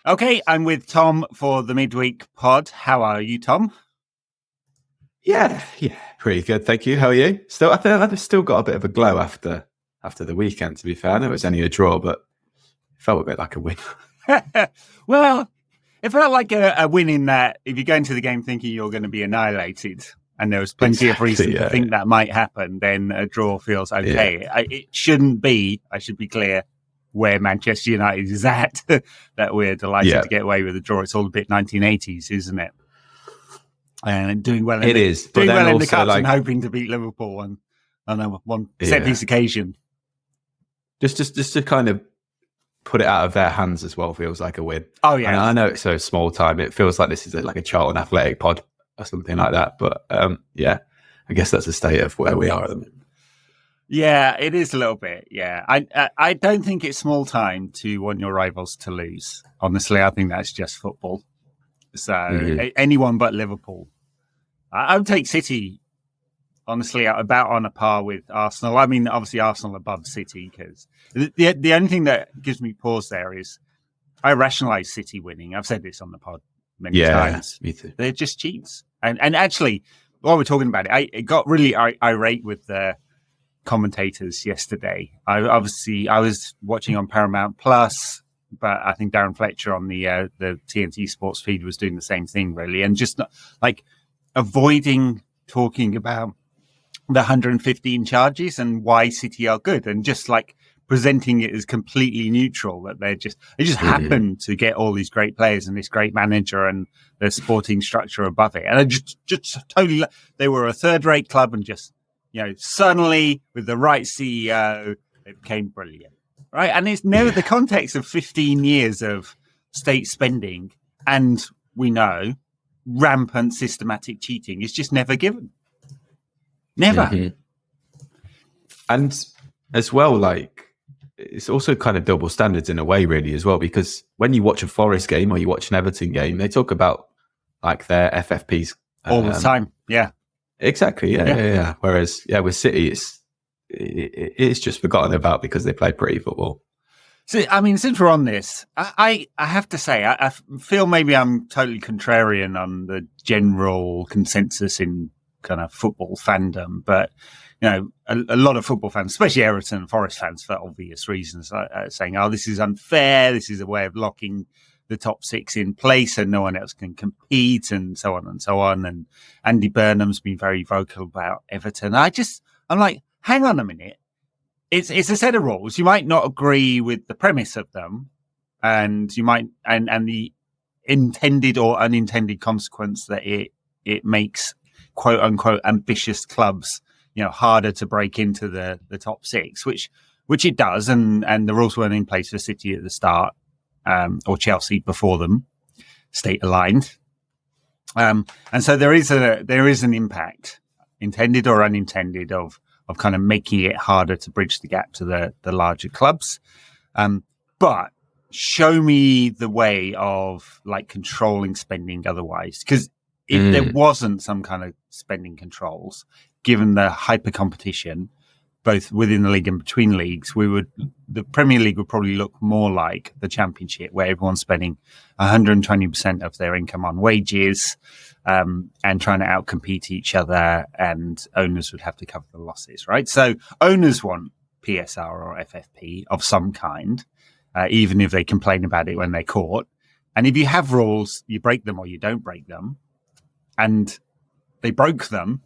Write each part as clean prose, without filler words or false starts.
Okay, I'm with Tom for the midweek pod. How are you, Tom? Yeah, pretty good, thank you. How are you? Still, I think I've still got a bit of a glow after the weekend. To be fair, I know it was only a draw, but it felt a bit like a win. Well, it felt like a win in that if you go into the game thinking you're going to be annihilated, and there was plenty of reason to think that might happen, then a draw feels okay. Yeah. It shouldn't be, I should be clear, where Manchester United is at, that we're delighted to get away with a draw. It's all a bit 1980s, isn't it? And doing well in the cups and hoping to beat Liverpool on one set piece occasion. Just to kind of put it out of their hands as well feels like a win. Oh yeah, and I know it's so small time. It feels like this is like a Charlton Athletic pod or something like that. But I guess that's the state of where we are at the moment. Yeah, it is a little bit. Yeah, I don't think it's small time to want your rivals to lose. Honestly, I think that's just football. So anyone but Liverpool. I would take City, honestly, about on a par with Arsenal. I mean, obviously Arsenal above City, because the only thing that gives me pause there is I rationalise City winning. I've said this on the pod many times. Me too. They're just cheats. And actually, while we're talking about it, it got really irate with the commentators yesterday. I was watching on Paramount Plus, but I think Darren Fletcher on the TNT Sports feed was doing the same thing, really, and just like avoiding talking about the 115 charges and why City are good, and just like presenting it as completely neutral, that they just happen to get all these great players and this great manager and the sporting structure above it, and I just totally, they were a third-rate club, and just suddenly with the right CEO, it became brilliant. Right. And it's never the context of 15 years of state spending. And we know rampant systematic cheating is just never given. Never. Mm-hmm. And as well, like, it's also kind of double standards in a way, really, as well, because when you watch a Forest game or you watch an Everton game, they talk about like their FFPs all the time. Yeah. Exactly. Yeah. Whereas, with City, it's just forgotten about because they play pretty football. So, I mean, since we're on this, I have to say, I feel maybe I'm totally contrarian on the general consensus in kind of football fandom, but a lot of football fans, especially Everton and Forest fans, for obvious reasons, are saying, "Oh, this is unfair. This is a way of locking the top six in place, and no one else can compete," and so on and so on. And Andy Burnham's been very vocal about Everton. I'm like, hang on a minute. It's a set of rules. You might not agree with the premise of them, and you might and the intended or unintended consequence that it makes quote unquote ambitious clubs harder to break into the top six, which it does, and the rules weren't in place for City at the start, or Chelsea before them, state aligned, and so there is an impact, intended or unintended, of kind of making it harder to bridge the gap to the larger clubs. But show me the way of like controlling spending otherwise. Because if there wasn't some kind of spending controls, given the hyper competition, both within the league and between leagues, the Premier League would probably look more like the Championship, where everyone's spending 120% of their income on wages, and trying to outcompete each other, and owners would have to cover the losses, right? So owners want PSR or FFP of some kind, even if they complain about it when they're caught. And if you have rules, you break them or you don't break them, and they broke them,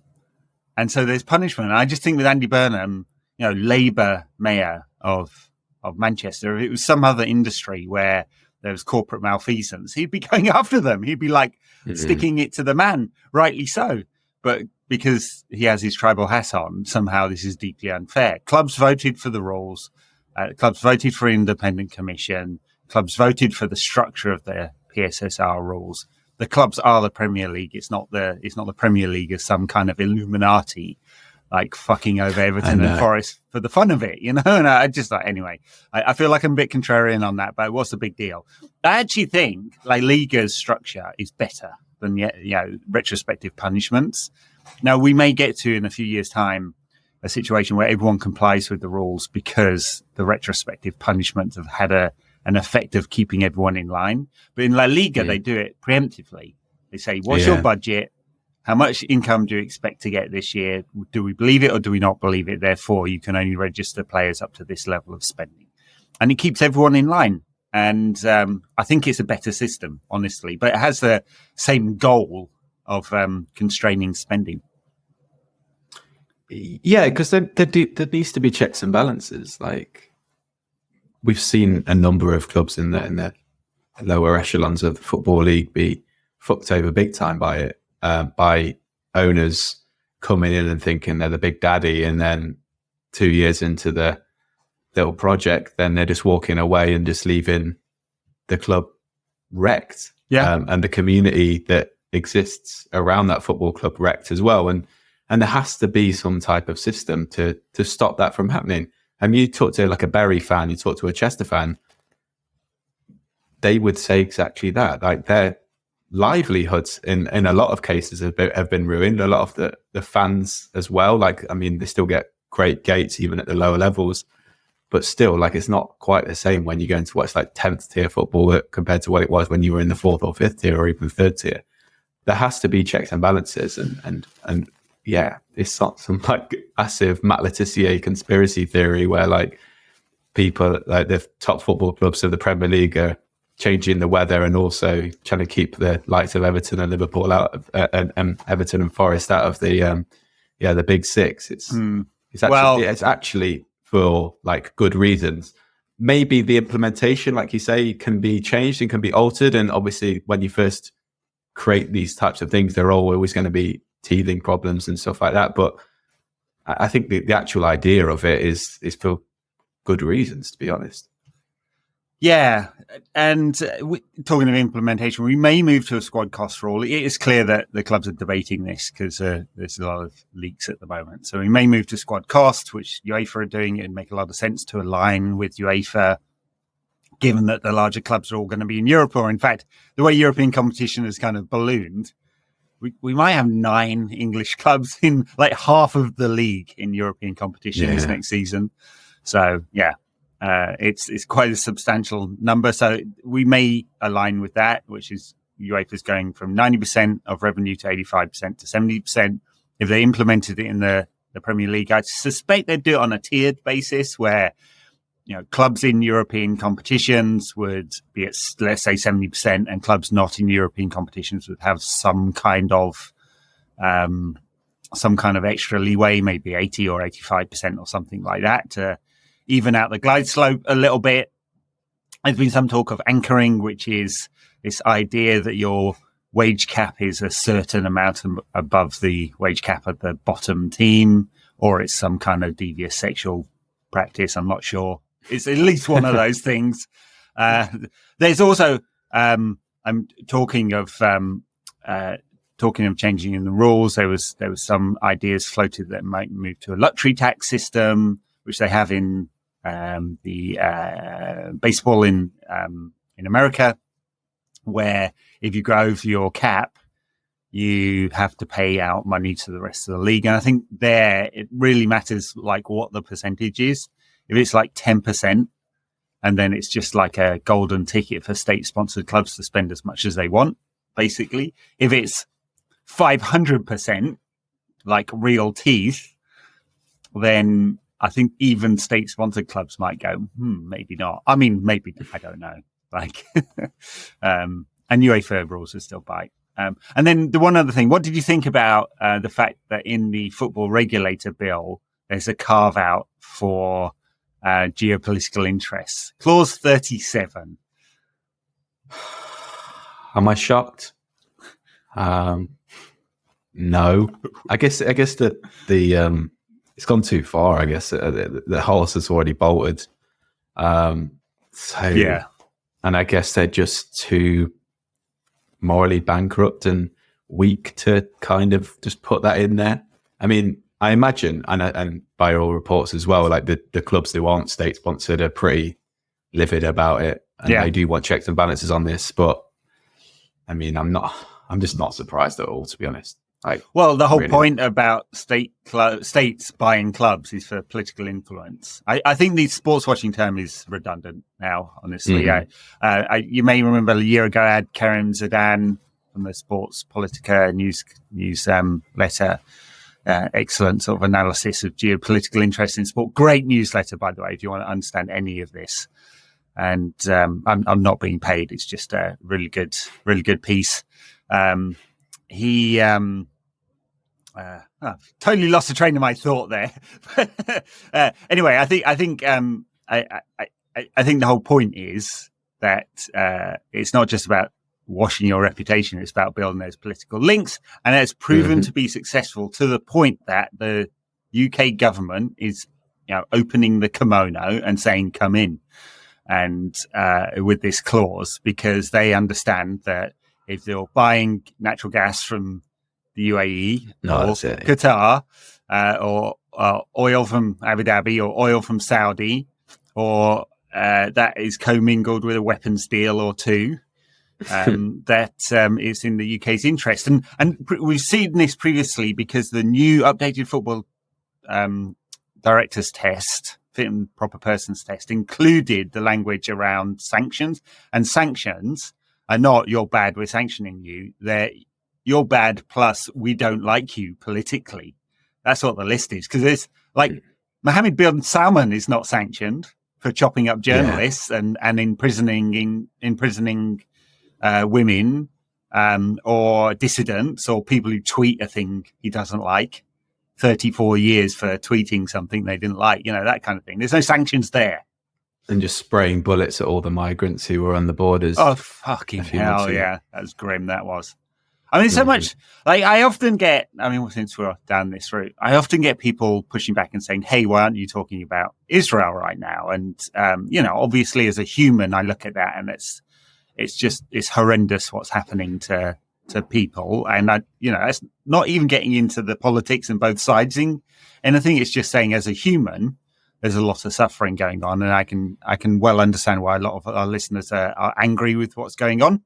and so there's punishment. And I just think with Andy Burnham, Labour mayor of Manchester, if it was some other industry where there was corporate malfeasance, he'd be going after them. He'd be like sticking it to the man, rightly so. But because he has his tribal hat on, somehow this is deeply unfair. Clubs voted for the rules. Clubs voted for an independent commission. Clubs voted for the structure of their PSSR rules. The clubs are the Premier League. It's not the Premier League as some kind of Illuminati, like fucking over Everton and Forest for the fun of it, And I just anyway, I feel like I'm a bit contrarian on that, but what's the big deal? I actually think La Liga's structure is better than retrospective punishments. Now, we may get to, in a few years' time, a situation where everyone complies with the rules because the retrospective punishments have had a an effect of keeping everyone in line. But in La Liga, they do it preemptively. They say, what's your budget? How much income do you expect to get this year? Do we believe it or do we not believe it? Therefore, you can only register players up to this level of spending. And it keeps everyone in line. And I think it's a better system, honestly. But it has the same goal of constraining spending. Yeah, because there needs to be checks and balances. Like, we've seen a number of clubs in the lower echelons of the Football League be fucked over big time by it, by owners coming in and thinking they're the big daddy, and then 2 years into the little project, then they're just walking away and just leaving the club wrecked. And the community that exists around that football club wrecked as well. And there has to be some type of system to stop that from happening. And you talk to like a Bury fan, you talk to a Chester fan, they would say exactly that. Like, their livelihoods in a lot of cases have been ruined. A lot of the fans as well. Like, I mean, they still get great gates even at the lower levels, but still, like, it's not quite the same when you go into what's like 10th tier football compared to what it was when you were in the 4th or 5th tier or even 3rd tier. There has to be checks and balances, and yeah, it's not some like massive Matt Letizia conspiracy theory where like people like the top football clubs of the Premier League are changing the weather and also trying to keep the likes of Everton and Liverpool out of and Everton and Forest out of the big six. It's actually for like good reasons. Maybe the implementation, like you say, can be changed and can be altered. And obviously, when you first create these types of things, there are always going to be teething problems and stuff like that. But I think the actual idea of it is for good reasons, to be honest. Yeah, and talking of implementation, we may move to a squad cost rule. It is clear that the clubs are debating this because there's a lot of leaks at the moment. So we may move to squad cost, which UEFA are doing. It'd make a lot of sense to align with UEFA, given that the larger clubs are all going to be in Europe, or in fact, the way European competition has kind of ballooned, we might have 9 English clubs in like half of the league in European competitions next season. So, yeah. It's quite a substantial number. So we may align with that, which is UEFA's going from 90% of revenue to 85% to 70%. If they implemented it in the Premier League, I suspect they'd do it on a tiered basis where, you know, clubs in European competitions would be at, let's say, 70%, and clubs not in European competitions would have some kind of extra leeway, maybe 80 or 85% or something like that, to even out the glide slope a little bit. There's been some talk of anchoring, which is this idea that your wage cap is a certain amount above the wage cap of the bottom team, or it's some kind of devious sexual practice. I'm not sure. It's at least one of those things. There's also, I'm talking of changing in the rules. There was some ideas floated that might move to a luxury tax system, which they have in the baseball in America, where if you go over your cap, you have to pay out money to the rest of the league. And I think there it really matters like what the percentage is. If it's like 10%, and then it's just like a golden ticket for state-sponsored clubs to spend as much as they want, basically. If it's 500%, like real teeth, then I think even state-sponsored clubs might go, maybe not. I mean, maybe, I don't know. Like, and UEFA rules are still bite. And then the one other thing, what did you think about the fact that in the football regulator bill, there's a carve out for geopolitical interests? Clause 37. Am I shocked? No. I guess the it's gone too far. I guess the horse has already bolted. Yeah, and I guess they're just too morally bankrupt and weak to kind of just put that in there. I mean, I imagine, and by all reports as well, like the clubs who aren't state sponsored are pretty livid about it, and they do want checks and balances on this. But I mean, I'm just not surprised at all, to be honest. Well, the whole really. point about states buying clubs is for political influence. I think the sports watching term is redundant now, honestly. You may remember a year ago I had Karim Zidane from the Sports Politica news letter. Excellent sort of analysis of geopolitical interest in sport. Great newsletter, by the way, if you want to understand any of this. And I'm not being paid. It's just a really good piece. He totally lost the train of my thought there. Anyway, I think the whole point is that it's not just about washing your reputation; it's about building those political links, and it's proven to be successful to the point that the UK government is, opening the kimono and saying, "Come in," and with this clause, because they understand that if you're buying natural gas from the UAE or Qatar or oil from Abu Dhabi or oil from Saudi, or that is commingled with a weapons deal or two, that is in the UK's interest. And we've seen this previously because the new updated football directors test, fit and proper persons test, included the language around sanctions. And sanctions are not "you're bad, we're sanctioning you." They're "you're bad plus we don't like you politically." That's what the list is. Because there's Mohammed bin Salman is not sanctioned for chopping up journalists and imprisoning women or dissidents or people who tweet a thing he doesn't like. 34 years for tweeting something they didn't like, that kind of thing. There's no sanctions there. And just spraying bullets at all the migrants who were on the borders. Oh, fucking hell, yeah. That was grim, that was. I mean, so much, I often get, since we're down this route, I often get people pushing back and saying, "Hey, why aren't you talking about Israel right now?" And, obviously as a human, I look at that and it's horrendous what's happening to people. And it's not even getting into the politics and both sides and I think it's just saying as a human, there's a lot of suffering going on. And I can well understand why a lot of our listeners are angry with what's going on.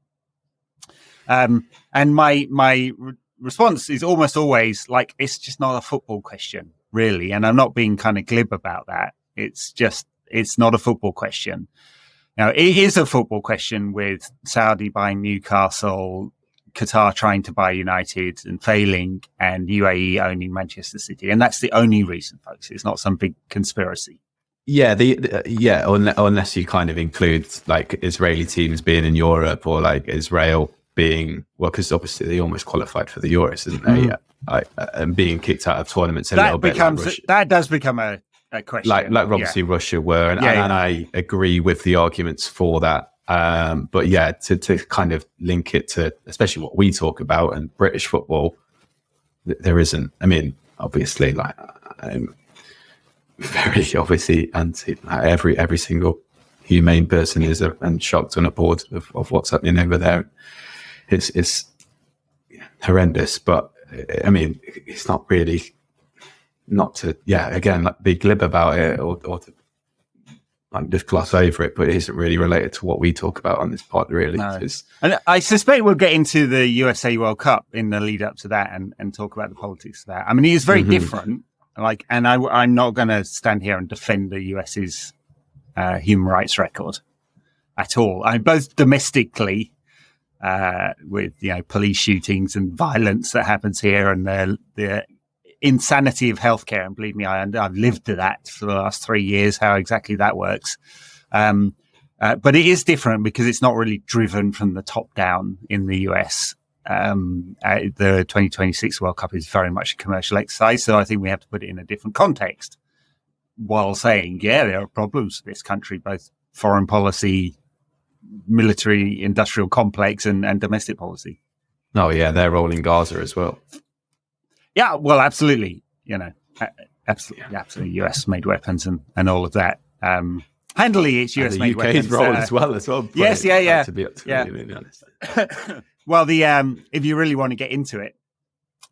And my response is almost always it's just not a football question, really. And I'm not being kind of glib about that. It's not a football question. Now, it is a football question with Saudi buying Newcastle, Qatar trying to buy United and failing, and UAE owning Manchester City. And that's the only reason, folks. It's not some big conspiracy. Yeah, unless you kind of include Israeli teams being in Europe or Israel being, because obviously they almost qualified for the Euros, isn't they? And being kicked out of tournaments that does become a question. Obviously Russia were, and I agree with the arguments for that. But to kind of link it to, especially what we talk about and British football, there isn't. I mean, obviously, I'm very obviously anti every single humane person is and shocked and appalled of what's happening over there. It's horrendous, but I mean, it's not really not to be glib about it or to just gloss over it, but it isn't really related to what we talk about on this pod, really. No. And I suspect we'll get into the USA World Cup in the lead up to that and talk about the politics of that. I mean, it is very different. And I'm not going to stand here and defend the US's human rights record at all. I mean, both domestically with police shootings and violence that happens here, and the insanity of healthcare. And believe me, I've lived to that for the last 3 years, how exactly that works. But it is different because it's not really driven from the top down in the US. The 2026 World Cup is very much a commercial exercise. So I think we have to put it in a different context while saying, there are problems with this country, both foreign policy, military industrial complex and domestic policy. Oh, yeah, they're rolling Gaza as well. Yeah, well, absolutely. Absolutely. US made weapons and all of that. Handily, it's US made weapons. UK's role as well. Yes, To be really honest. Well, if you really want to get into it,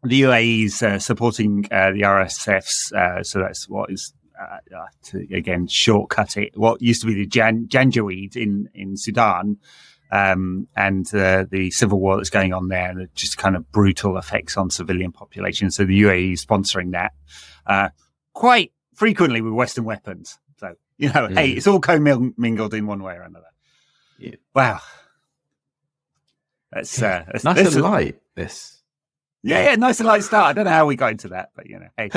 the UAE is supporting the RSFs. So that's what is, to again shortcut it, what used to be the Janjaweed in Sudan. and the civil war that's going on there, and just kind of brutal effects on civilian population. So the UAE is sponsoring that quite frequently with Western weapons. So, hey, it's all commingled in one way or another. Yeah. Wow. That's nice and light, this. Yeah, nice and light start. I don't know how we got into that, but hey.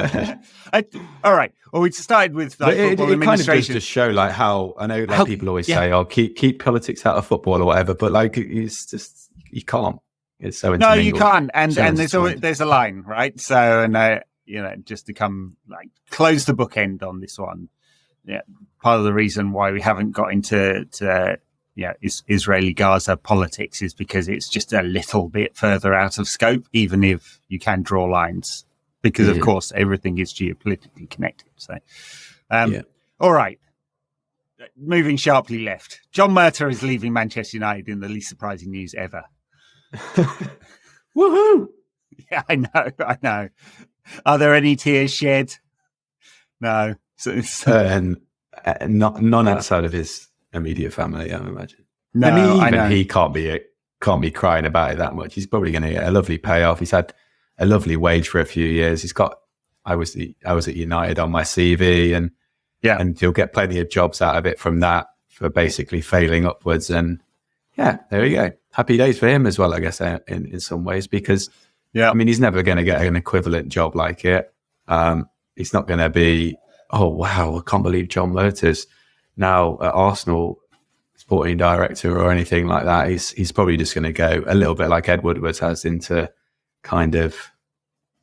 All right. Well, we started with football administration. It kind of does just show how I know people always say, "Oh, keep politics out of football" or whatever, but it's just you can't. It's so intermingled. No, you can't, and there's a line, right? So, and just to close the bookend on this one. Yeah, part of the reason why we haven't got into Israeli Gaza politics is because it's just a little bit further out of scope, even if you can draw lines, because of course everything is geopolitically connected. So, all right, moving sharply left. John Murtough is leaving Manchester United in the least surprising news ever. Woohoo! Yeah, I know. Are there any tears shed? No. None outside of his immediate family, I imagine. No, I know. He can't be crying about it that much. He's probably going to get a lovely payoff. He's had a lovely wage for a few years. He's got. I was at United on my CV, and he'll get plenty of jobs out of it from that for basically failing upwards. And there you go. Happy days for him as well, I guess, in some ways, because I mean, he's never going to get an equivalent job like it. He's not going to be, oh wow, I can't believe John Murtough's now at Arsenal sporting director or anything like that. He's probably just going to go a little bit like Ed Woodward has into kind of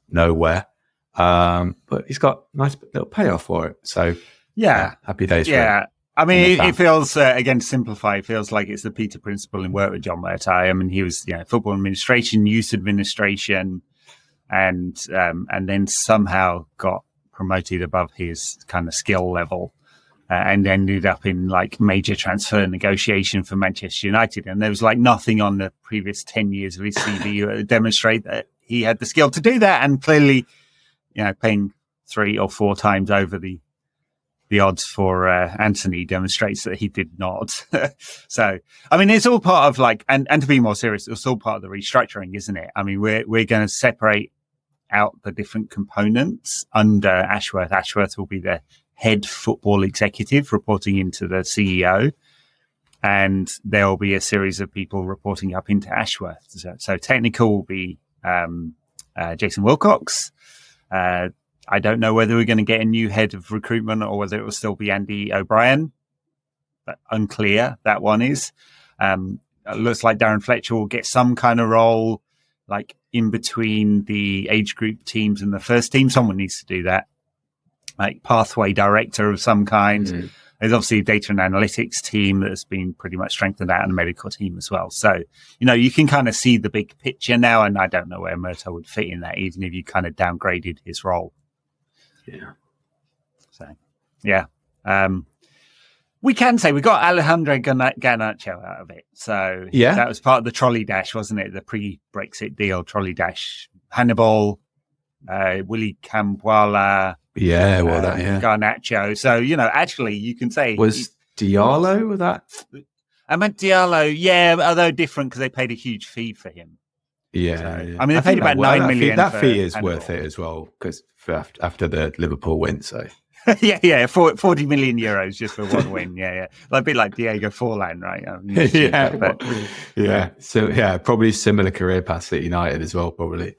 nowhere. But he's got a nice little payoff for it. So happy days for him. I mean, it feels, again, to simplify, it feels like it's the Peter principle in work with John Murtough. I mean, he was football administration, youth administration, and then somehow got promoted above his kind of skill level. And ended up in major transfer negotiation for Manchester United. And there was nothing on the previous 10 years of his CV to demonstrate that he had the skill to do that. And clearly, paying 3 or 4 times over the odds for Anthony demonstrates that he did not. So, I mean, it's all part of and to be more serious, it's all part of the restructuring, isn't it? I mean, we're going to separate out the different components under Ashworth. Ashworth will be the head football executive reporting into the CEO, and there will be a series of people reporting up into Ashworth. So technical will be Jason Wilcox. I don't know whether we're going to get a new head of recruitment or whether it will still be Andy O'Brien. But unclear, that one is. It looks like Darren Fletcher will get some kind of role in between the age group teams and the first team. Someone needs to do that. Pathway director of some kind. Mm-hmm. There's obviously a data and analytics team that's been pretty much strengthened out, and a medical team as well. So, you can kind of see the big picture now, and I don't know where Murtough would fit in that, even if you kind of downgraded his role. Yeah. So, we can say we got Alejandro Garnacho out of it. So that was part of the trolley dash, wasn't it? The pre-Brexit deal trolley dash. Hannibal, Willy Campuala, Garnacho. So, actually you can say... Was Diallo that? I meant Diallo, although different because they paid a huge fee for him. Yeah. I mean, they paid about 9 million. That fee is worth it as well, because after the Liverpool win, so... 40 million euros just for one win. A bit like Diego Forlan, right? So, probably similar career paths at United as well, probably.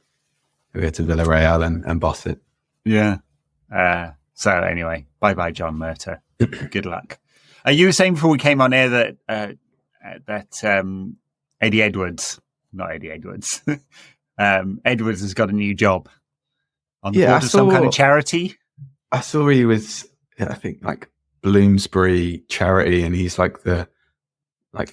We go to Villarreal and boss it. Yeah. So anyway, bye-bye, John Murtough. Good luck. You were saying before we came on air that Eddie Edwards, not Eddie Edwards, Edwards has got a new job on the board of some kind of charity. I saw he was, I think, Bloomsbury charity, and he's the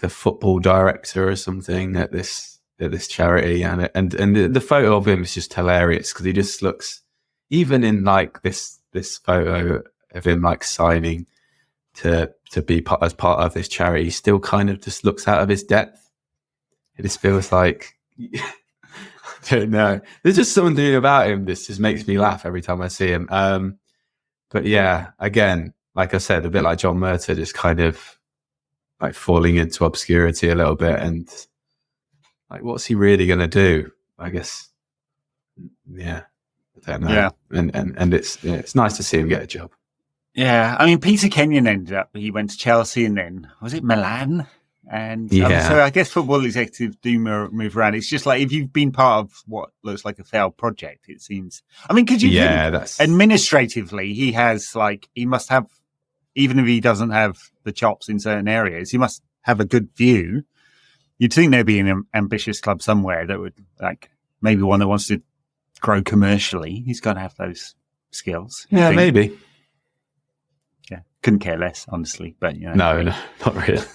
football director or something at this charity, and the photo of him is just hilarious because he just looks, even in this photo of him signing to be as part of this charity, he still kind of just looks out of his depth. It just feels like I don't know. There's just something about him that just makes me laugh every time I see him. But again, like I said, a bit like John Murtough, just kind of like falling into obscurity a little bit, and like, what's he really going to do? I guess, yeah, I don't know. Yeah. And it's nice to see him get a job. Yeah, I mean, Peter Kenyon he went to Chelsea and then, was it Milan? And so I guess football executives do move around. It's just like, if you've been part of what looks like a failed project, it seems. I mean, administratively, he must have, even if he doesn't have the chops in certain areas, he must have a good view. You'd think there'd be an ambitious club somewhere that would, like, maybe one that wants to grow commercially. He's got to have those skills. Yeah, maybe. Yeah, couldn't care less, honestly. But no, not really.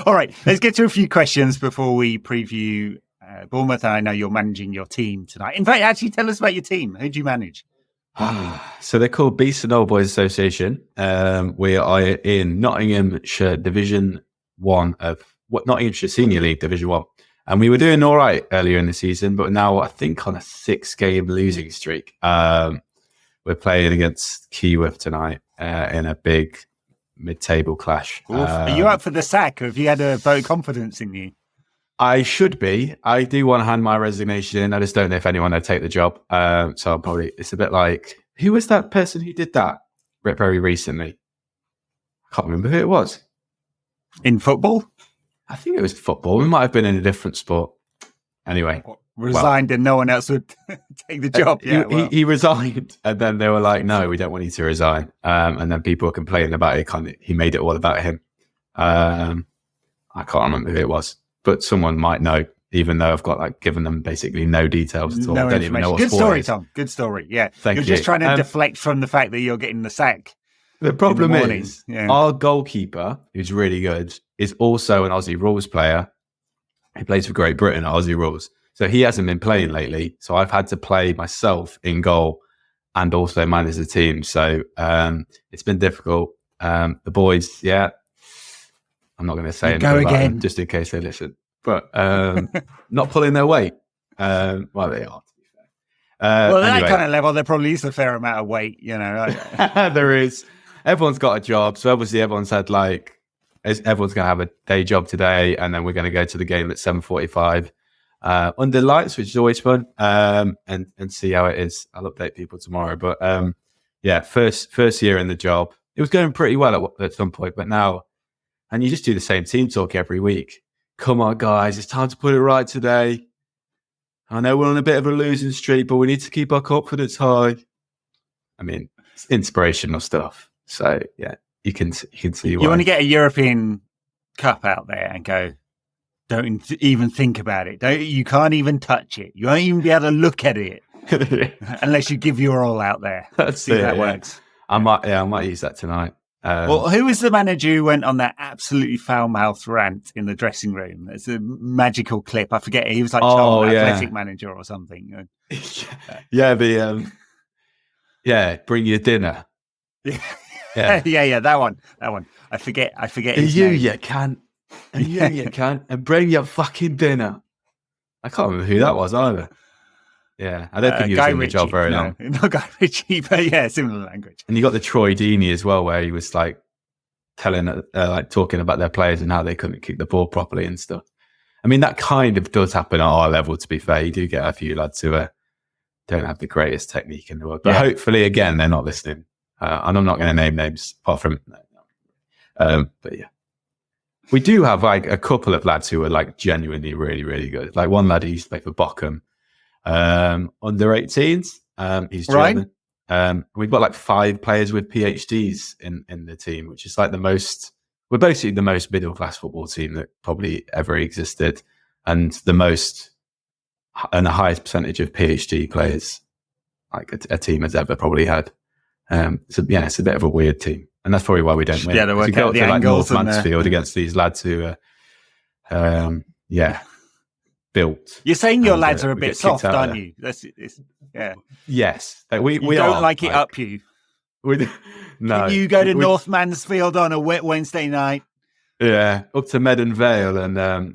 All right, let's get to a few questions before we preview Bournemouth. I know you're managing your team tonight. In fact, actually, tell us about your team. Who do you manage? So they're called Beeston Old Boys Association. We are in Nottinghamshire Division 1 of Nottinghamshire Senior League Division 1. And we were doing all right earlier in the season, but now I think on a 6-game losing streak. We're playing against Keyworth tonight in a big mid-table clash. Are you up for the sack, or have you had a vote of confidence in you? I should be. I do want to hand my resignation in. I just don't know if anyone would take the job. So it's a bit like, who was that person who did that very recently? I can't remember who it was. In football? I think it was football. We might have been in a different sport. Anyway. Resigned and no one else would take the job. He resigned, and then they were like, no, we don't want you to resign. And then people were complaining about it. He made it all about him. I can't remember who it was, but someone might know, even though I've given them basically no details at all. No I don't even know what Good sport story, is. Tom. Good story. Yeah. Thank you. You're just trying to deflect from the fact that you're getting the sack. The problem is, our goalkeeper, who's really good, is also an Aussie rules player. He plays for Great Britain at Aussie rules. So he hasn't been playing lately. So I've had to play myself in goal and also manage the team. So it's been difficult. The boys, I'm not going to say anything about them just in case they listen. But not pulling their weight. Well, they are, to be fair. Well, at that kind of level, there probably is a fair amount of weight, There is. Everyone's got a job. So obviously everyone's had everyone's going to have a day job today. And then we're going to go to the game at 7:45. Under lights, which is always fun, and see how it is. I'll update people tomorrow. But first year in the job, it was going pretty well at some point, but now, and you just do the same team talk every week. Come on, guys, it's time to put it right today. I know we're on a bit of a losing streak, but we need to keep our confidence high. I mean, it's inspirational stuff. So yeah, you can see why. You want to get a European Cup out there and go, don't even think about it. You can't even touch it. You won't even be able to look at it unless you give your all out there. See if that works. I might use that tonight. Well, who was the manager who went on that absolutely foul-mouthed rant in the dressing room? It's a magical clip. I forget. He was like child athletic manager or something. Bring your dinner. Yeah, that one. I forget his name. You can. And you can. And bring your fucking dinner. I can't remember who that was either. Yeah, I don't think he was in the job very long. Not Guy Ritchie, but similar language. And you got the Troy Deeney as well, where he was talking about their players and how they couldn't kick the ball properly and stuff. I mean, that kind of does happen at our level, to be fair. You do get a few lads who don't have the greatest technique in the world. But hopefully, again, they're not listening. And I'm not going to name names apart from... but yeah. We do have a couple of lads who are genuinely really, really good. Like one lad who used to play for Bochum. Under 18s, he's German. Right. We've got 5 players with PhDs in the team, which is we're basically the most middle class football team that probably ever existed, and the highest percentage of PhD players a team has ever probably had. So it's a bit of a weird team, and that's probably why we don't win. Yeah, they work out the angles North Mansfield against these lads who built. You're saying your lads are a bit soft, aren't you? Yes, we don't like it up you. No, can you go to North Mansfield on a wet Wednesday night? Yeah, up to Meaden Vale, and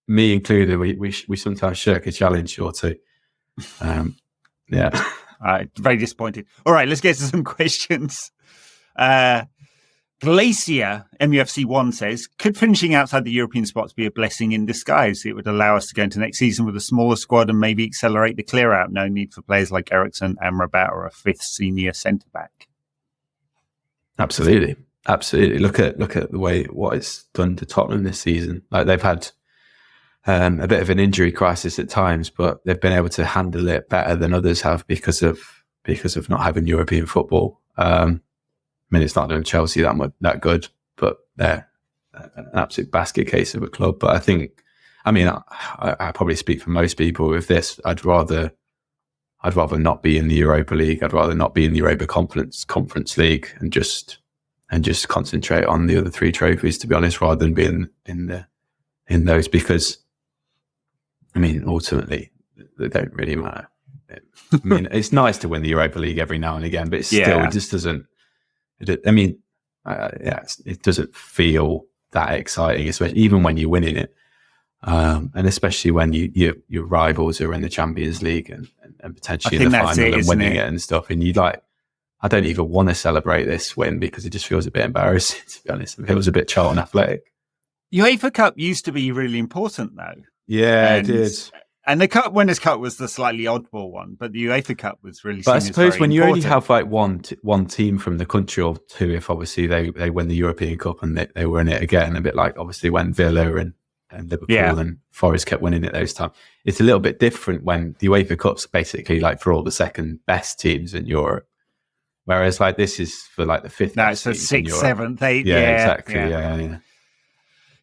me included. We sometimes shirk a challenge or two. All right, very disappointed. All right, let's get to some questions. Glacier MUFC1 says, could finishing outside the European spots be a blessing in disguise? It would allow us to go into next season with a smaller squad and maybe accelerate the clear out. No need for players like Eriksson, Amrabat, or a fifth senior centre back. Absolutely. Look at the way what it's done to Tottenham this season. Like, they've had a bit of an injury crisis at times, but they've been able to handle it better than others have because of not having European football. I mean, it's not doing Chelsea that good, but they're an absolute basket case of a club. But I probably speak for most people with this. I'd rather not be in the Europa League. I'd rather not be in the Europa Conference League and just concentrate on the other three trophies, to be honest, rather than being in those, because, I mean, ultimately they don't really matter. I mean, it's nice to win the Europa League every now and again, but it just doesn't. It doesn't feel that exciting, especially even when you're winning it, and especially when your rivals are in the Champions League and potentially in the final and winning it and stuff. And I don't even want to celebrate this win because it just feels a bit embarrassing, to be honest. It feels a bit Charlton Athletic. UEFA Cup used to be really important, though. Yeah, it did. And the Cup Winners' Cup was the slightly oddball one, but the UEFA Cup was really. But I suppose when you only have like one team from the country, or two, if obviously they win the European Cup and they were in it again, a bit like obviously when Villa and Liverpool and Forest kept winning it those times. It's a little bit different when the UEFA Cup's basically like for all the second best teams in Europe, whereas like this is for like the fifth. No, it's for sixth, seventh, eighth. Yeah, exactly. Yeah.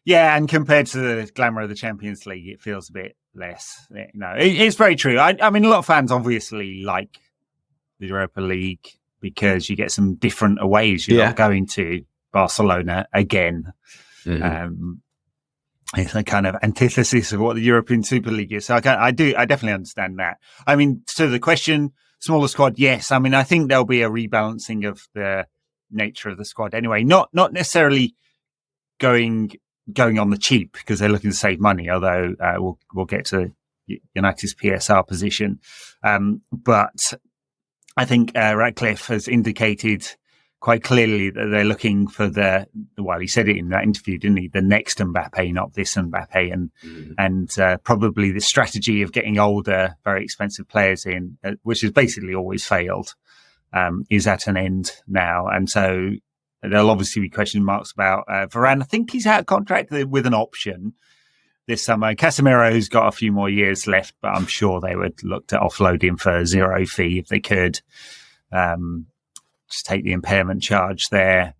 Yeah, and compared to the glamour of the Champions League, it feels a bit less. No, it's very true. I mean, a lot of fans obviously like the Europa League because you get some different aways. You're not going to Barcelona again. Mm-hmm. It's a kind of antithesis of what the European Super League is. So I definitely understand that. I mean, to the question, smaller squad, yes. I mean, I think there'll be a rebalancing of the nature of the squad anyway. Not necessarily going on the cheap because they're looking to save money, although we'll get to United's PSR position. But I think Ratcliffe has indicated quite clearly that they're looking for he said it in that interview, didn't he? The next Mbappe, not this Mbappe. And probably the strategy of getting older, very expensive players in, which has basically always failed, is at an end now. And so there'll obviously be question marks about Varane. I think he's out of contract with an option this summer. Casemiro's got a few more years left, but I'm sure they would look to offload him for zero fee if they could. Just take the impairment charge there.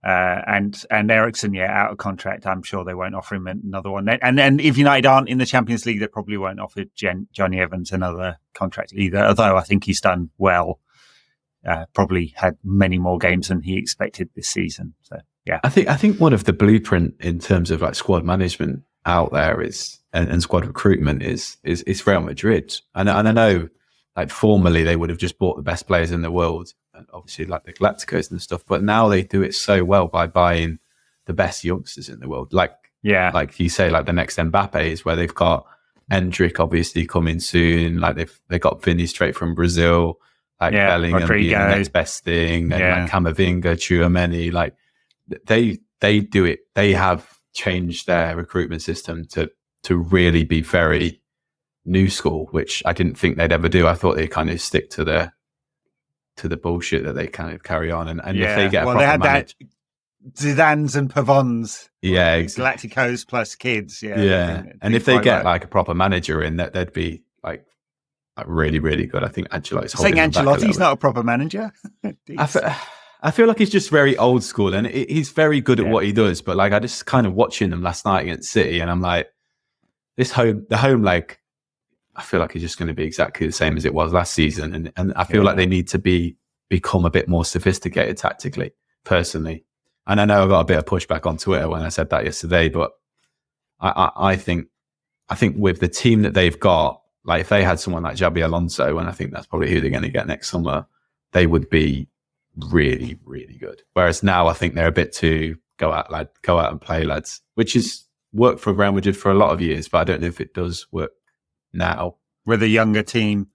And Eriksson, out of contract. I'm sure they won't offer him another one. And then if United aren't in the Champions League, they probably won't offer Johnny Evans another contract either, although I think he's done well. Probably had many more games than he expected this season. So yeah, I think one of the blueprint in terms of like squad management out there is and squad recruitment is Real Madrid. And I know like formerly they would have just bought the best players in the world, and obviously like the Galacticos and stuff. But now they do it so well by buying the best youngsters in the world. Like you say, like the next Mbappe is where they've got Endrick obviously coming soon. Like they got Vinny straight from Brazil. Like Bellingham being the next best thing, and like Camavinga, Tchouaméni, like they do it. They have changed their recruitment system to really be very new school, which I didn't think they'd ever do. I thought they'd kind of stick to the bullshit that they kind of carry on. And if they get they had that Zidane's and Pavon's, exactly. Galacticos plus kids, And if they get like a proper manager in, they'd be like really, really good. I think Ancelotti's holding him back. Ancelotti's not a proper manager. I feel like he's just very old school, and he's very good at what he does. But like, I just kind of watching them last night against City, and I'm like, the home leg, I feel like it's just going to be exactly the same as it was last season, and I feel like they need to become a bit more sophisticated tactically, personally. And I know I got a bit of pushback on Twitter when I said that yesterday, but I think with the team that they've got, like if they had someone like Xabi Alonso, and I think that's probably who they're going to get next summer, they would be really, really good. Whereas now I think they're a bit too go out and play, lads, which has worked for Real Madrid for a lot of years, but I don't know if it does work now with a younger team.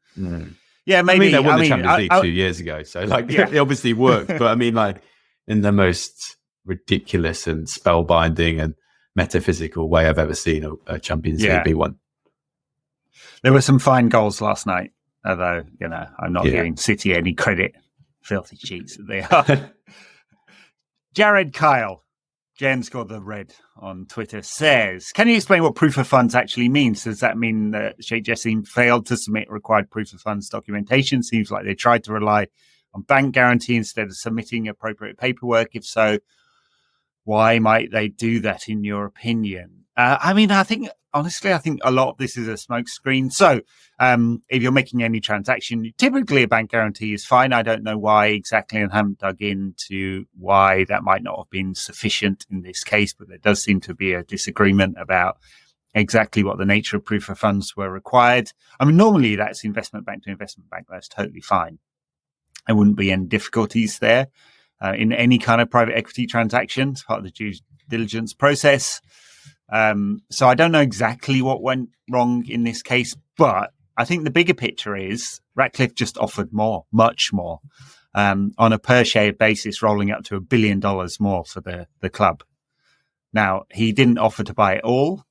Yeah, maybe. I mean, they won the Champions League 2 years ago, so like it obviously worked. But I mean, like in the most ridiculous and spellbinding and metaphysical way I've ever seen a Champions League be won. There were some fine goals last night, although, I'm not giving City any credit. Filthy cheats that they are. Jared Kyle, Jen scored the red on Twitter, says, can you explain what proof of funds actually means? Does that mean that Sheikh Jassim failed to submit required proof of funds documentation? Seems like they tried to rely on bank guarantee instead of submitting appropriate paperwork. If so, why might they do that in your opinion? I think a lot of this is a smokescreen. So if you're making any transaction, typically a bank guarantee is fine. I don't know why exactly and haven't dug into why that might not have been sufficient in this case, but there does seem to be a disagreement about exactly what the nature of proof of funds were required. Normally that's investment bank to investment bank. That's totally fine. There wouldn't be any difficulties there in any kind of private equity transaction. It's part of the due diligence process. So I don't know exactly what went wrong in this case, but I think the bigger picture is Ratcliffe just offered more, much more, on a per share basis, rolling up to $1 billion more for the club. Now, he didn't offer to buy it all.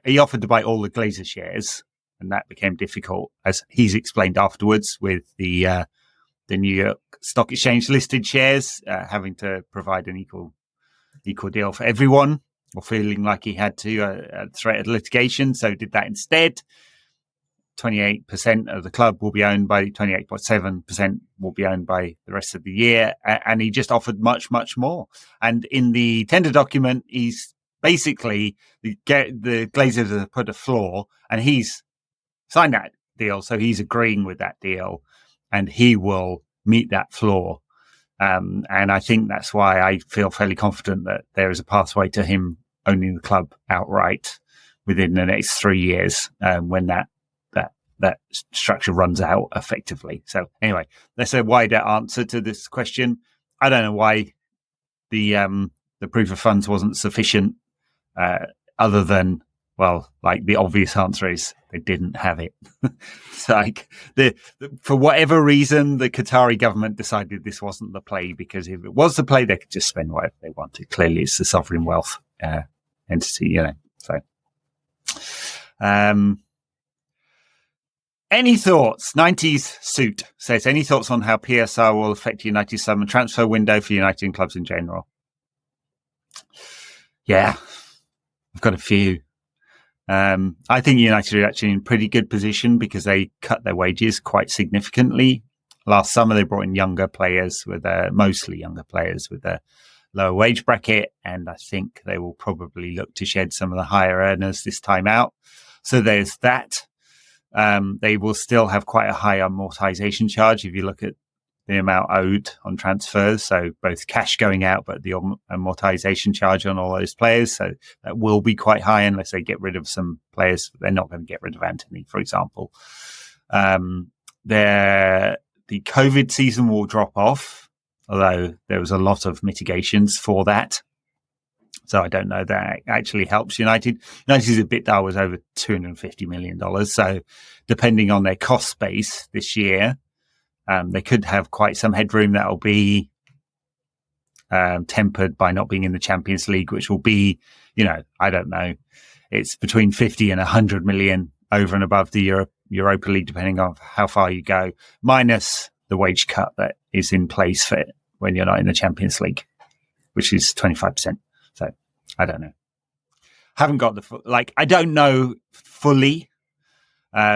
He offered to buy all the Glazer shares, and that became difficult, as he's explained afterwards, with the New York Stock Exchange listed shares having to provide an equal deal for everyone, or feeling like he had to at threat of litigation. So did that instead. 28% of the club will be owned by 28.7% will be owned by the rest of the year. And he just offered much, much more. And in the tender document, he's basically the Glazers have put a floor, and he's signed that deal. So he's agreeing with that deal, and he will meet that floor. And I think that's why I feel fairly confident that there is a pathway to him owning the club outright within the next 3 years when that structure runs out effectively. So anyway, that's a wider answer to this question. I don't know why the proof of funds wasn't sufficient, other than, the obvious answer is they didn't have it. It's like for whatever reason, the Qatari government decided this wasn't the play, because if it was the play, they could just spend whatever they wanted. Clearly, it's the sovereign wealth entity, So, any thoughts? 90s Suit says, any thoughts on how PSR will affect United's summer transfer window for United and clubs in general? Yeah, I've got a few. I think United are actually in pretty good position because they cut their wages quite significantly. Last summer, they brought in mostly younger players with a lower wage bracket, and I think they will probably look to shed some of the higher earners this time out. So there's that. They will still have quite a high amortization charge if you look at the amount owed on transfers. So both cash going out, but the amortization charge on all those players. So that will be quite high unless they get rid of some players. They're not going to get rid of Anthony, for example. The COVID season will drop off, although there was a lot of mitigations for that. So I don't know that actually helps United. United's EBITDA was over $250 million. So depending on their cost base this year, they could have quite some headroom that will be tempered by not being in the Champions League, which will be, I don't know, it's between 50 and 100 million over and above the Europa League, depending on how far you go, minus the wage cut that is in place for it when you're not in the Champions League, which is 25%. So I don't know. Haven't got I don't know fully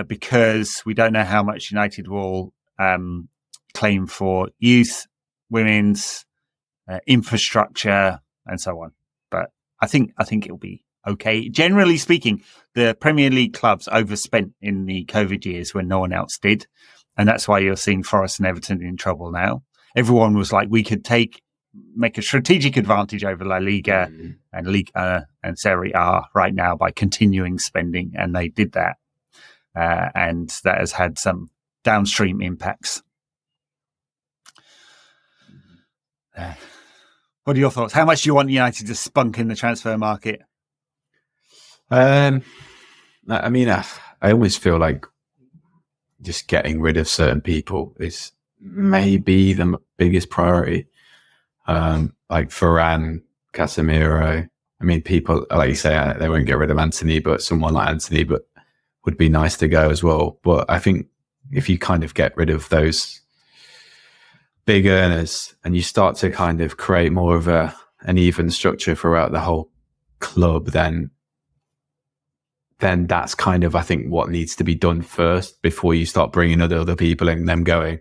because we don't know how much United will claim for youth, women's infrastructure, and so on. But I think it'll be okay. Generally speaking, the Premier League clubs overspent in the COVID years when no one else did, and that's why you're seeing Forest and Everton in trouble now. Everyone was like, we could make a strategic advantage over La Liga and Liga and Serie A right now by continuing spending, and they did that, and that has had some downstream impacts. What are your thoughts? How much do you want United to spunk in the transfer market? I always feel like just getting rid of certain people is maybe the biggest priority. like Varane, Casemiro. I mean, people, like you say, they won't get rid of Anthony, but someone like Anthony would be nice to go as well. But I think if you kind of get rid of those big earners and you start to kind of create more of an even structure throughout the whole club, then that's kind of, I think, what needs to be done first before you start bringing other people in, them going,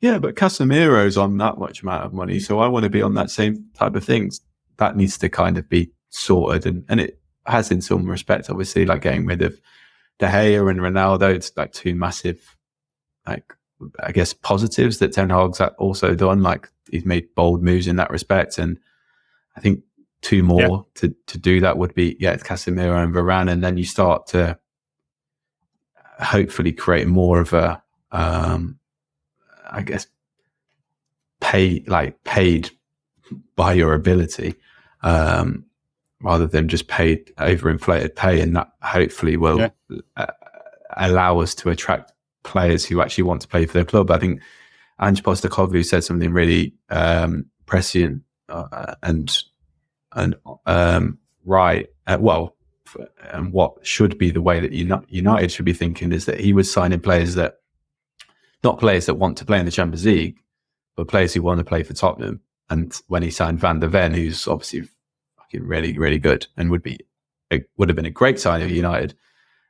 yeah, but Casemiro's on that much amount of money, so I want to be on that same type of things. That needs to kind of be sorted, and it has in some respect, obviously, like getting rid of De Gea and Ronaldo. It's like two massive, like, I guess, positives that Ten Hag's also done. Like, he's made bold moves in that respect, and I think two more to do that would be Casemiro and Varane, and then you start to hopefully create more of a I guess paid by your ability, rather than just paid overinflated pay, and that hopefully will allow us to attract players who actually want to play for their club. I think Ange Postecoglou said something really prescient and right. And what should be the way that United should be thinking is that he was signing players that, not players that want to play in the Champions League, but players who want to play for Tottenham. And when he signed Van der Ven, who's obviously fucking really, really good and would have been a great signing for United.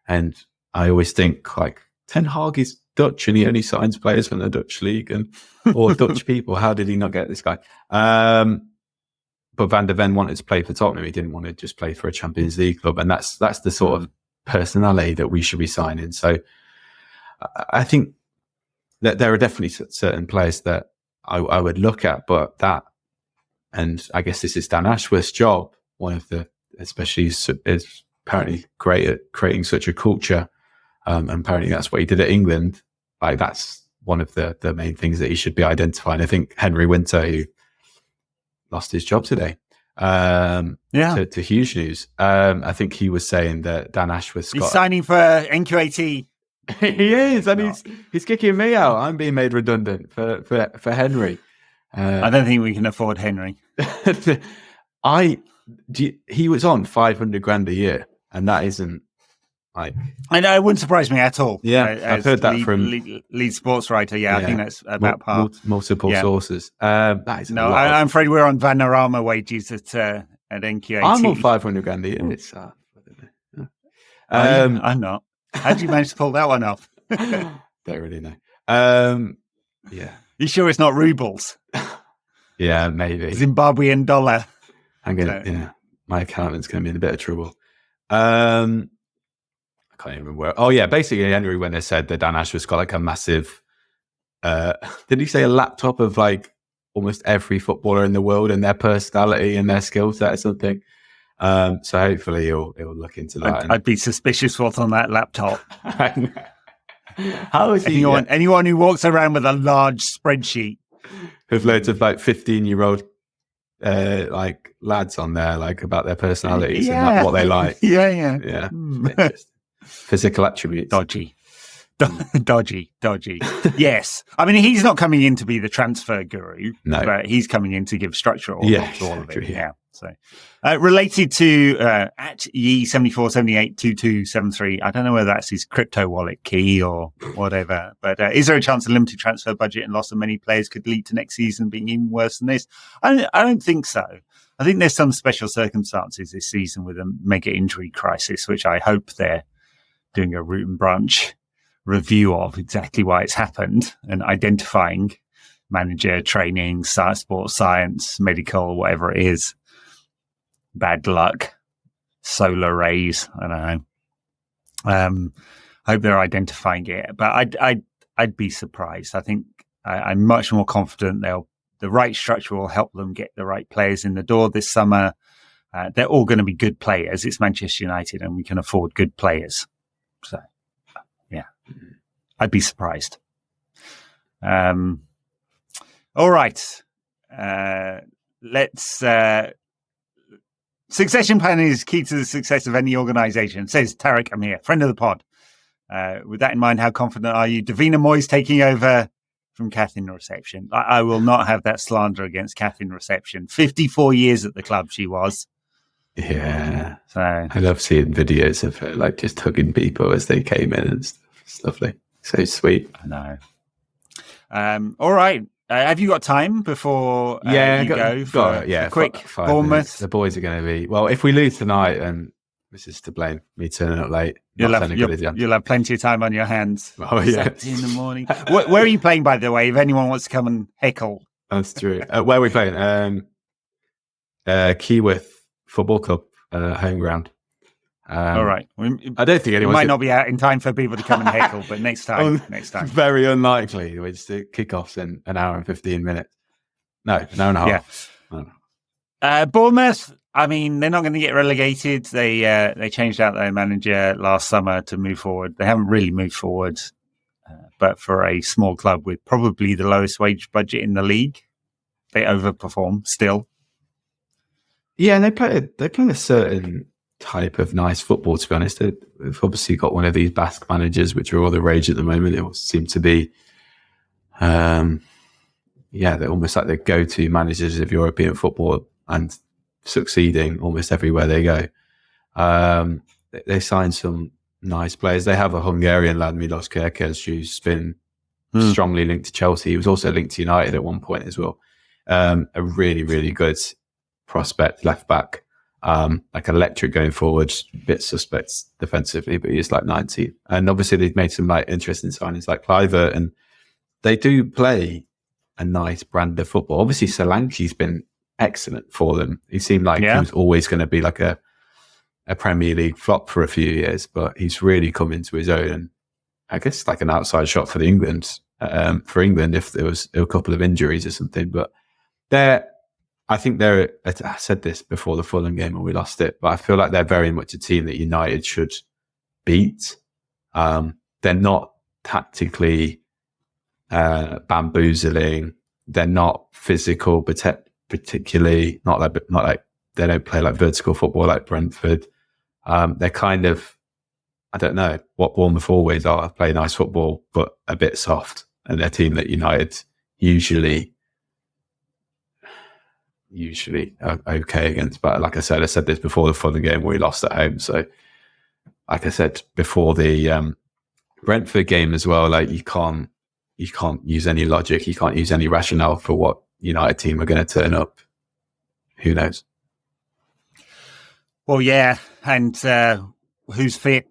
And I always think, like, Ten Hag is Dutch and he only signs players from the Dutch league or Dutch people. How did he not get this guy? But Van der Ven wanted to play for Tottenham. He didn't want to just play for a Champions League club. And that's the sort of personality that we should be signing. So I think that there are definitely certain players that I would look at, but that, and I guess this is Dan Ashworth's job, one of the, especially is apparently great at creating such a culture. And apparently that's what he did at England. Like, that's one of the main things that he should be identifying. I think Henry Winter, who lost his job today, to huge news. I think he was saying that Dan Ashworth's he's signing for NQAT. He is, and he's kicking me out. I'm being made redundant for Henry. I don't think we can afford Henry. He was on 500 grand a year, and that isn't like. I know, it wouldn't surprise me at all. Yeah, I've heard that from lead sports writer. I think that's about par. Multiple sources. That is no. I'm afraid we're on Vanarama wages at NQAT. I'm on 500 grand a year. It's I don't know. I'm not. How did you manage to pull that one off? Don't really know. You sure it's not rubles? Yeah, maybe Zimbabwean dollar. My accountant's going to be in a bit of trouble. I can't even remember where. Oh yeah, basically Henry Winter said that Dan Ashworth's got like a massive. Did he say a laptop of like almost every footballer in the world and their personality and their skill set or something? So hopefully he'll look into that. I'd be suspicious what's on that laptop. How is anyone who walks around with a large spreadsheet with loads of like 15-year-old like lads on there, like about their personalities and like, what they like. Yeah. Physical attributes. Dodgy. Yes. I mean, he's not coming in to be the transfer guru, but he's coming in to give structural to all of it. Yeah. So, related to at Ye74782273, I don't know whether that's his crypto wallet key or whatever, but is there a chance a limited transfer budget and loss of many players could lead to next season being even worse than this? I don't think so. I think there's some special circumstances this season with a mega injury crisis, which I hope they're doing a root and branch review of exactly why it's happened and identifying manager, training, sports science, medical, whatever it is. Bad luck, solar rays. I don't know. I hope they're identifying it, but I'd be surprised. I think I'm much more confident the right structure will help them get the right players in the door this summer. They're all going to be good players. It's Manchester United, and we can afford good players. So, yeah, I'd be surprised. All right, let's. Succession planning is key to the success of any organisation, says Tariq Amir, friend of the pod. With that in mind, how confident are you? Davina Moyes taking over from Catherine Reception. I will not have that slander against Catherine Reception. 54 years at the club she was. Yeah. So I love seeing videos of her like just hugging people as they came in and stuff. It's lovely. So sweet. I know. All right. Have you got time before you go for a quick 5 Bournemouth? minutes. The boys are going to be, well, if we lose tonight, and this is to blame, me turning up late. You'll have plenty of time on your hands. Oh, yeah. Saturday in the morning. Where are you playing, by the way, if anyone wants to come and heckle? That's true. Where are we playing? Keyworth Football Club, home ground. All right. I don't think anyone might not be out in time for people to come and heckle, but next time. Very unlikely. We just do kickoffs in an hour and 15 minutes. No, an hour and a half. Yeah. Bournemouth, I mean, they're not going to get relegated. They changed out their manager last summer to move forward. They haven't really moved forward, but for a small club with probably the lowest wage budget in the league, they overperform still. Yeah, and they play a certain type of nice football, to be honest. They've obviously got one of these Basque managers, which are all the rage at the moment. It seem to be, they're almost like the go-to managers of European football and succeeding almost everywhere they go. They signed some nice players. They have a Hungarian lad, Milos Kerkez, who's been strongly linked to Chelsea. He was also linked to United at one point as well. A really, really good prospect left back. Like electric going forward, a bit suspect defensively, but he's like 90. And obviously they've made some like interesting signings like Kluivert, and they do play a nice brand of football. Obviously Solanke's been excellent for them. He seemed like he was always going to be like a Premier League flop for a few years, but he's really come into his own. And I guess like an outside shot for England if there was a couple of injuries or something. But I said this before the Fulham game when we lost it, but I feel like they're very much a team that United should beat. They're not tactically bamboozling. They're not physical, but particularly not like they don't play like vertical football like Brentford. They're kind of, I don't know what Bournemouth always are, play nice football, but a bit soft. And they're a team that United usually okay against. But like I said this before the Fulham game where we lost at home. So like I said before the Brentford game as well, like you can't use any logic, you can't use any rationale for what United team are going to turn up. Who knows? Well, yeah, and who's fit?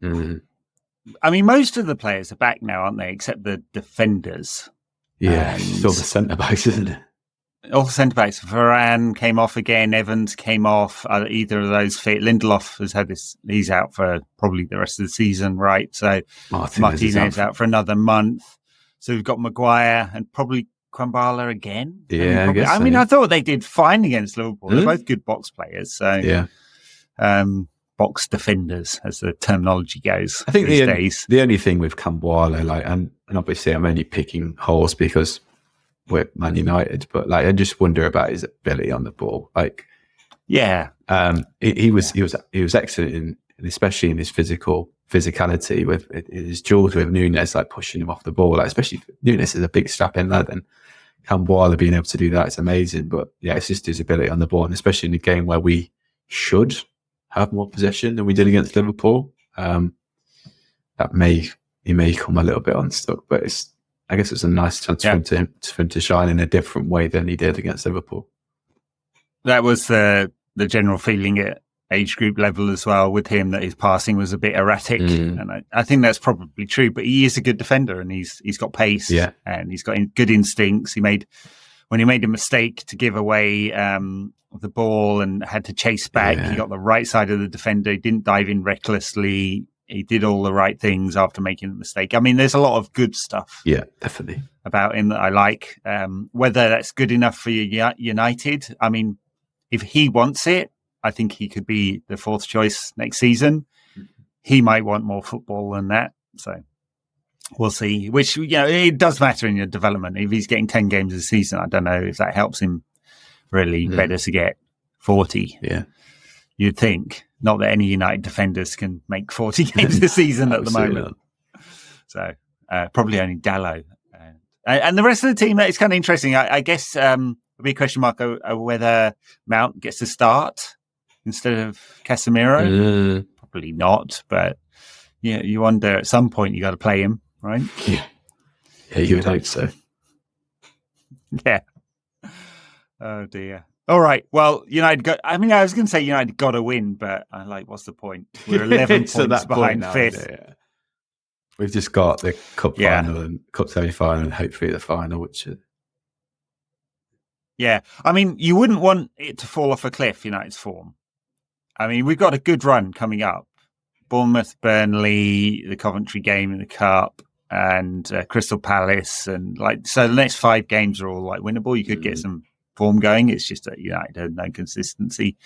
I mean, most of the players are back now, aren't they? Except the defenders. Yeah, still the centre backs, isn't it? All the centre backs. Varane came off again. Evans came off. Either of those fit. Lindelof has had this. He's out for probably the rest of the season, right? So Martinez out for another month. So we've got Maguire and probably Kwambala again. Yeah, I mean, I thought they did fine against Liverpool. They're both good box players. So yeah, box defenders, as the terminology goes. I think these days. The only thing with Kwambala, like, and obviously I'm only picking holes because we're Man United, but like I just wonder about his ability on the ball. Like, yeah, he was excellent in, especially in his physicality with his duels with Nunes, like pushing him off the ball. Like, especially Nunes is a big strapping lad, and Kwambala being able to do that is amazing. But yeah, it's just his ability on the ball, and especially in a game where we should have more possession than we did against Liverpool. He may come a little bit unstuck, but I guess it's a nice chance for him to shine in a different way than he did against Liverpool. That was the general feeling at age group level as well with him, that his passing was a bit erratic, and I think that's probably true. But he is a good defender, and he's got pace, and he's got good instincts. When he made a mistake to give away the ball and had to chase back, he got the right side of the defender. He didn't dive in recklessly. He did all the right things after making the mistake. I mean, there's a lot of good stuff. Yeah, definitely. About him that I like. Whether that's good enough for United, I mean, if he wants it, I think he could be the fourth choice next season. He might want more football than that. So we'll see. Which, it does matter in your development. If he's getting 10 games a season, I don't know if that helps him really. Better to get 40. Yeah. You'd think. Not that any United defenders can make 40 games a season at the moment. So probably only Dalot. And the rest of the team, it's kind of interesting. I guess there'll be a question mark whether Mount gets to start instead of Casemiro. Probably not, but yeah, you wonder at some point you got to play him, right? Yeah, you would hope so. Yeah. Oh dear. All right. Well, United I was going to say United got to win, but I what's the point? We're 11 points behind fifth. Yeah. We've just got the cup final and cup semi-final and hopefully the final, which. Yeah. I mean, you wouldn't want it to fall off a cliff, United's form. I mean, we've got a good run coming up. Bournemouth, Burnley, the Coventry game in the Cup, and Crystal Palace. And so the next 5 games are all winnable. You could get some form going. It's just that United had no consistency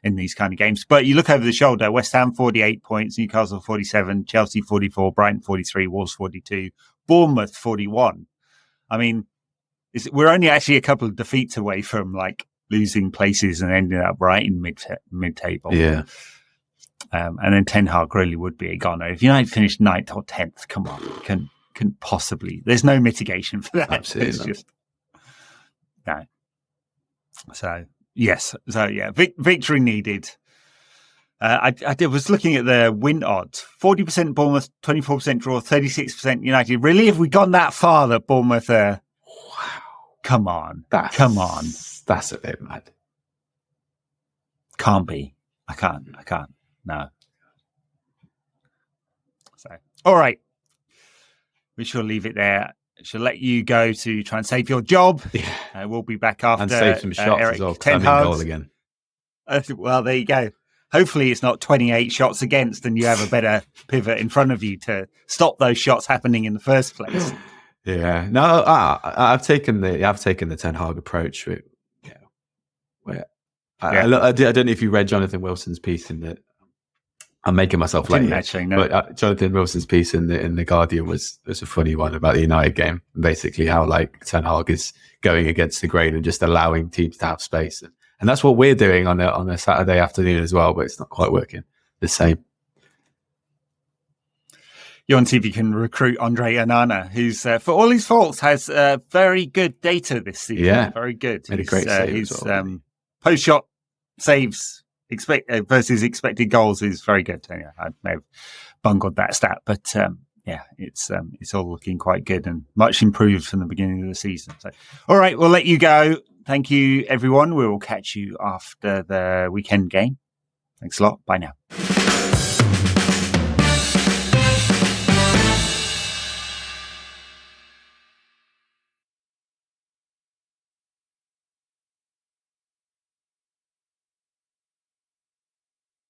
in these kind of games. But you look over the shoulder, West Ham 48 points, Newcastle 47, Chelsea 44, Brighton 43, Wolves 42, Bournemouth 41. I mean, we're only actually a couple of defeats away from losing places and ending up right in mid-table. Yeah. And then Ten Hag really would be a goner. If United finished 9th or 10th, come on, can possibly. There's no mitigation for that. Absolutely. It's just no. So yes, victory needed. I was looking at the win odds: 40% Bournemouth, 24% draw, 36% United. Really, have we gone that far that Bournemouth? Wow! Come on, come on. That's a bit mad. Can't be. I can't. No. So, all right. We shall leave it there. Shall let you go to try and save your job. Yeah. We'll be back after. And save some shots Eric as well, 10 goal again. Well, there you go. Hopefully it's not 28 shots against and you have a better pivot in front of you to stop those shots happening in the first place. Yeah. No, I've taken the Ten Hag approach. I don't know if you read Jonathan Wilson's piece in the. I'm making myself late. Actually, no. But Jonathan Wilson's piece in the Guardian was a funny one about the United game. Basically, how Ten Hag is going against the grain and just allowing teams to have space, and that's what we're doing on a Saturday afternoon as well. But it's not quite working the same. You want to see if you can recruit Andre Onana, who's for all his faults has very good data this season. Yeah, very good. Made a great save. His post shot saves versus expected goals is very good. Yeah, I may have bungled that stat, but it's all looking quite good and much improved from the beginning of the season. So, all right, we'll let you go. Thank you, everyone. We will catch you after the weekend game. Thanks a lot. Bye now.